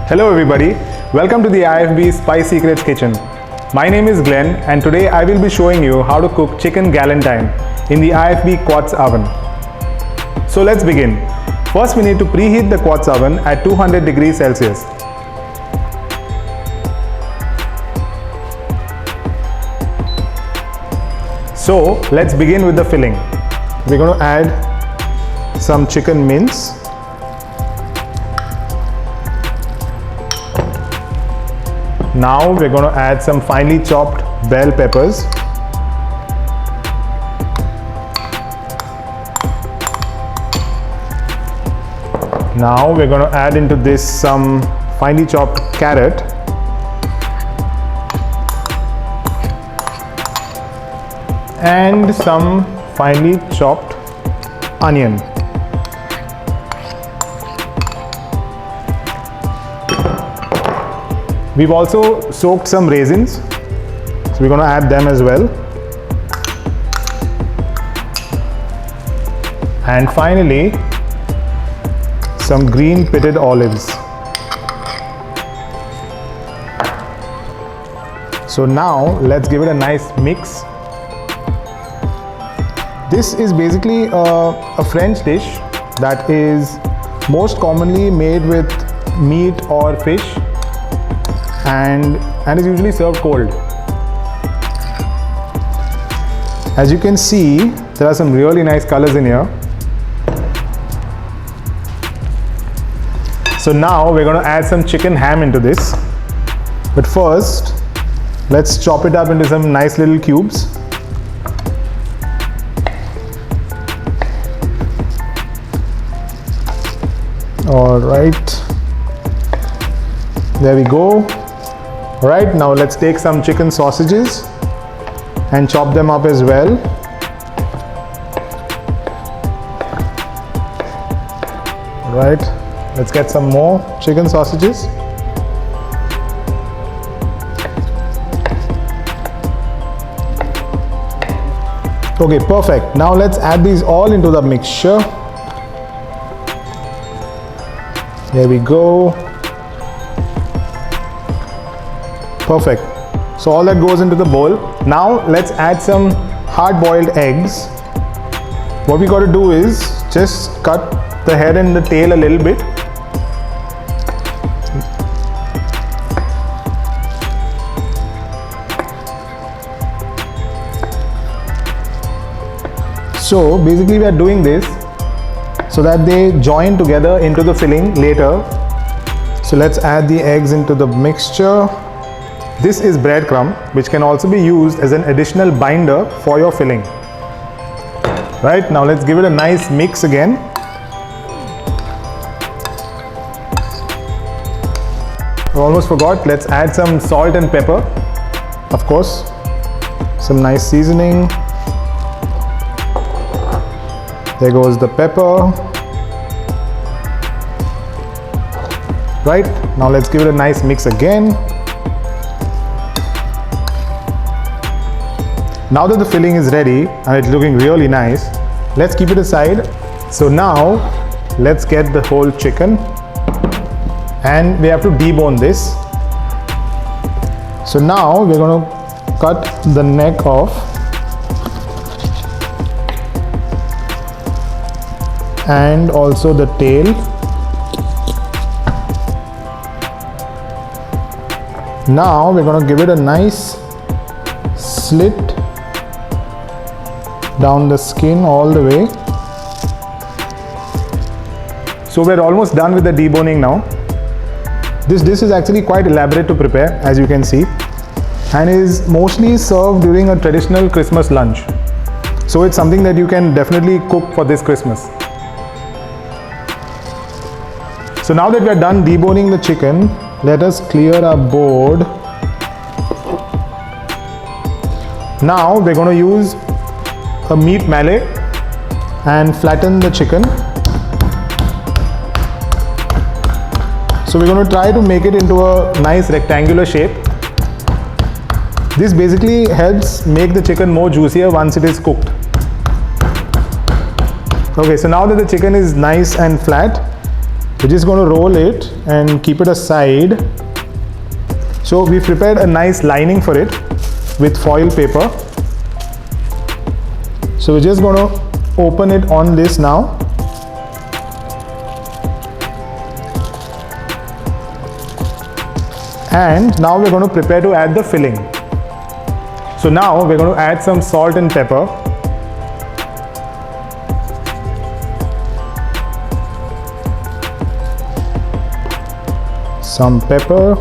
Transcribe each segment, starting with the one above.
Hello everybody, welcome to the IFB Spice Secrets Kitchen. My name is Glenn and today I will be showing you how to cook chicken Galantine in the IFB quartz oven. So let's begin. First we need to preheat the quartz oven at 200 degrees Celsius. So let's begin with the filling. We're going to add some chicken mince. Now we're going to add some finely chopped bell peppers. Now we're going to add into this some finely chopped carrot. And some finely chopped onion. We've also soaked some raisins, so we're going to add them as well. And finally, some green pitted olives. So now let's give it a nice mix. This is basically a French dish that is most commonly made with meat or fish and is usually served cold. As you can see, there are some really nice colors in here. So now we're going to add some chicken ham into this. But first, let's chop it up into some nice little cubes. All right, there we go. All right, now let's take some chicken sausages and chop them up as well. All right, let's get some more chicken sausages. Okay, perfect. Now let's add these all into the mixture. There we go. Perfect. So all that goes into the bowl. Now let's add some hard-boiled eggs. What we got to do is just cut the head and the tail a little bit. So basically we are doing this so that they join together into the filling later. So let's add the eggs into the mixture. This is breadcrumb, which can also be used as an additional binder for your filling. Right, now let's give it a nice mix again. I almost forgot, let's add some salt and pepper. Of course, some nice seasoning. There goes the pepper. Right, now let's give it a nice mix again. Now that the filling is ready and it's looking really nice, let's keep it aside. So now let's get the whole chicken and we have to debone this. So now we're going to cut the neck off and also the tail. Now we're going to give it a nice slit down the skin all the way. So we're almost done with the deboning now. This dish is actually quite elaborate to prepare, as you can see, and is mostly served during a traditional Christmas lunch. So it's something that you can definitely cook for this Christmas. So now that we are done deboning the chicken, let us clear our board. Now we're going to use a meat mallet and flatten the chicken. So we're going to try to make it into a nice rectangular shape. This basically helps make the chicken more juicier once it is cooked. Okay, so now that the chicken is nice and flat, We're just going to roll it and keep it aside. So we prepared a nice lining for it with foil paper. So we're just going to open it on this now. And now we're going to prepare to add the filling. So now we're going to add some salt and pepper. Some pepper.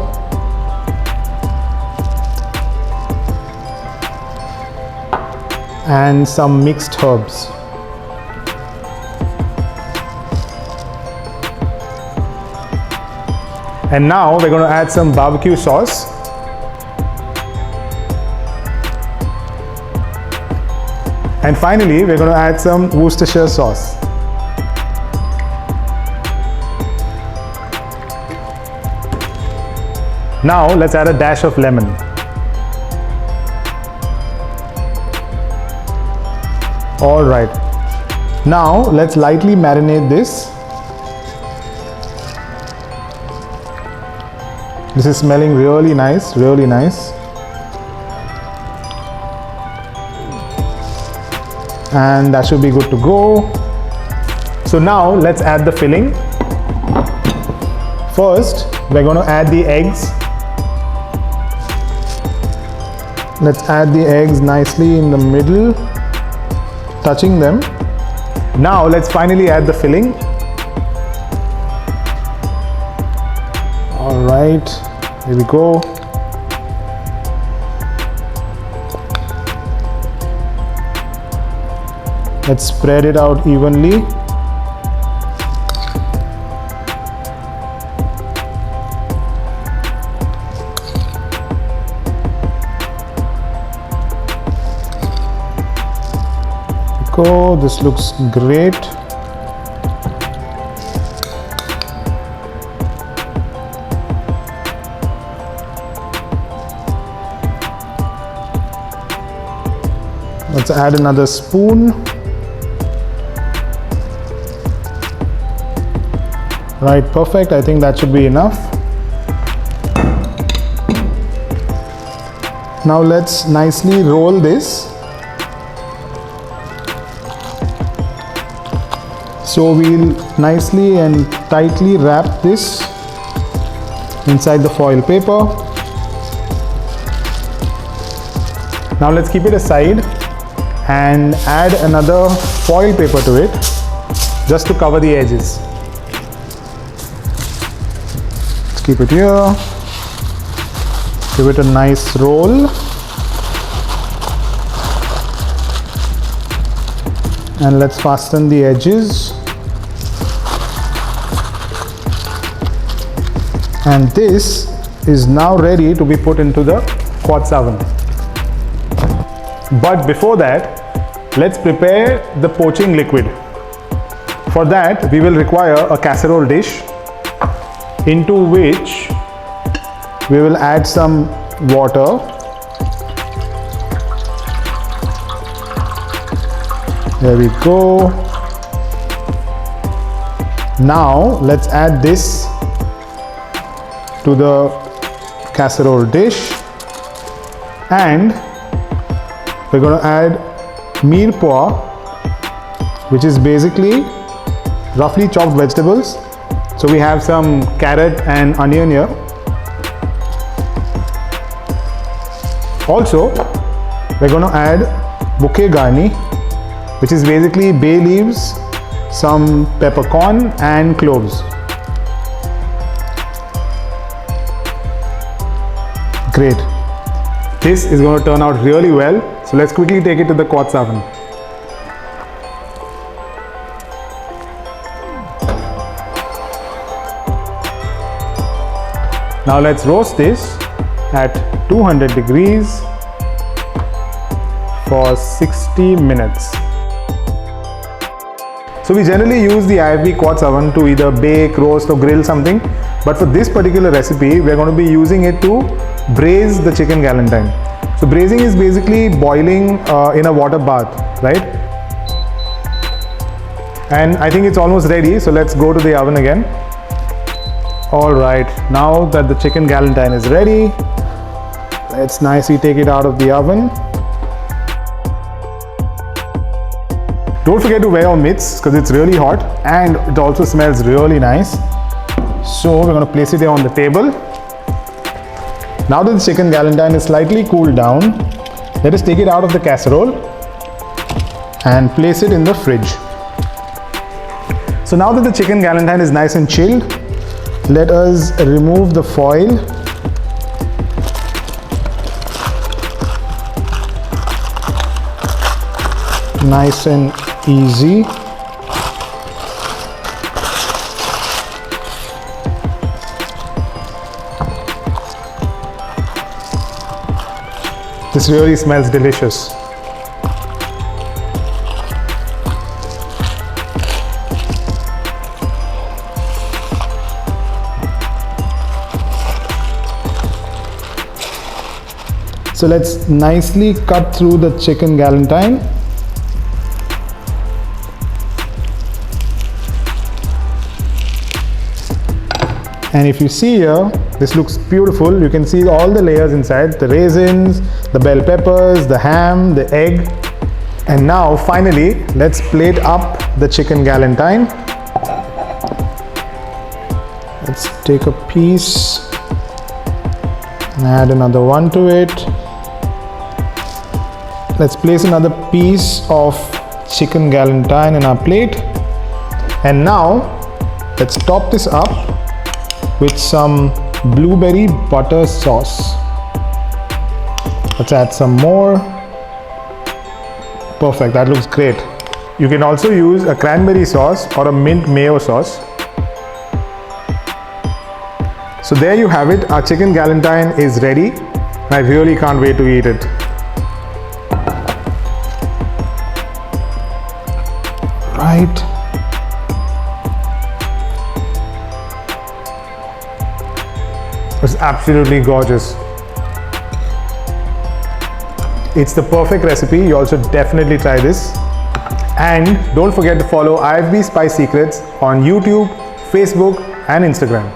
And some mixed herbs. And now we're going to add some barbecue sauce. And finally, we're going to add some Worcestershire sauce. Now let's add a dash of lemon. All right. Now let's lightly marinate this. This is smelling really nice, really nice. And that should be good to go. So now let's add the filling. First, we're going to add the eggs. Let's add the eggs nicely in the middle, touching them. Now let's finally add the filling. All right, here we go. Let's spread it out evenly. Go, this looks great. Let's add another spoon. Right, perfect. I think that should be enough. Now let's nicely roll this. So we'll nicely and tightly wrap this inside the foil paper. Now let's keep it aside and add another foil paper to it just to cover the edges. Let's keep it here. Give it a nice roll. And let's fasten the edges. And this is now ready to be put into the quartz oven. But before that, let's prepare the poaching liquid. For that, we will require a casserole dish into which we will add some water. There we go. Now let's add this to the casserole dish, and we're going to add mirepoix, which is basically roughly chopped vegetables. So we have some carrot and onion here. Also, we're going to add bouquet garni, which is basically bay leaves, some peppercorn and cloves. Great. This is going to turn out really well. So let's quickly take it to the quartz oven. Now let's roast this at 200 degrees for 60 minutes. So we generally use the IFB quartz oven to either bake, roast or grill something. But for this particular recipe, we are going to be using it to braise the chicken galantine. So braising is basically boiling in a water bath, right? And I think it's almost ready. So let's go to the oven again. Alright, now that the chicken galantine is ready, let's nicely take it out of the oven. Don't forget to wear your mitts because it's really hot and it also smells really nice. So we're going to place it here on the table. Now that the chicken galantine is slightly cooled down, let us take it out of the casserole and place it in the fridge. So now that the chicken galantine is nice and chilled, let us remove the foil. Nice and easy. This really smells delicious. So let's nicely cut through the chicken galantine. And if you see here, this looks beautiful. You can see all the layers inside, the raisins, the bell peppers, the ham, the egg. And now finally, let's plate up the chicken galantine. Let's take a piece and add another one to it. Let's place another piece of chicken galantine in our plate. And now, let's top this up with some blueberry butter sauce. Let's add some more. Perfect, that looks great. You can also use a cranberry sauce or a mint mayo sauce. So there you have it, our chicken galantine is ready. I really can't wait to eat it. Right. It's absolutely gorgeous. It's the perfect recipe. You also definitely try this. And don't forget to follow IFB Spice Secrets on YouTube, Facebook and Instagram.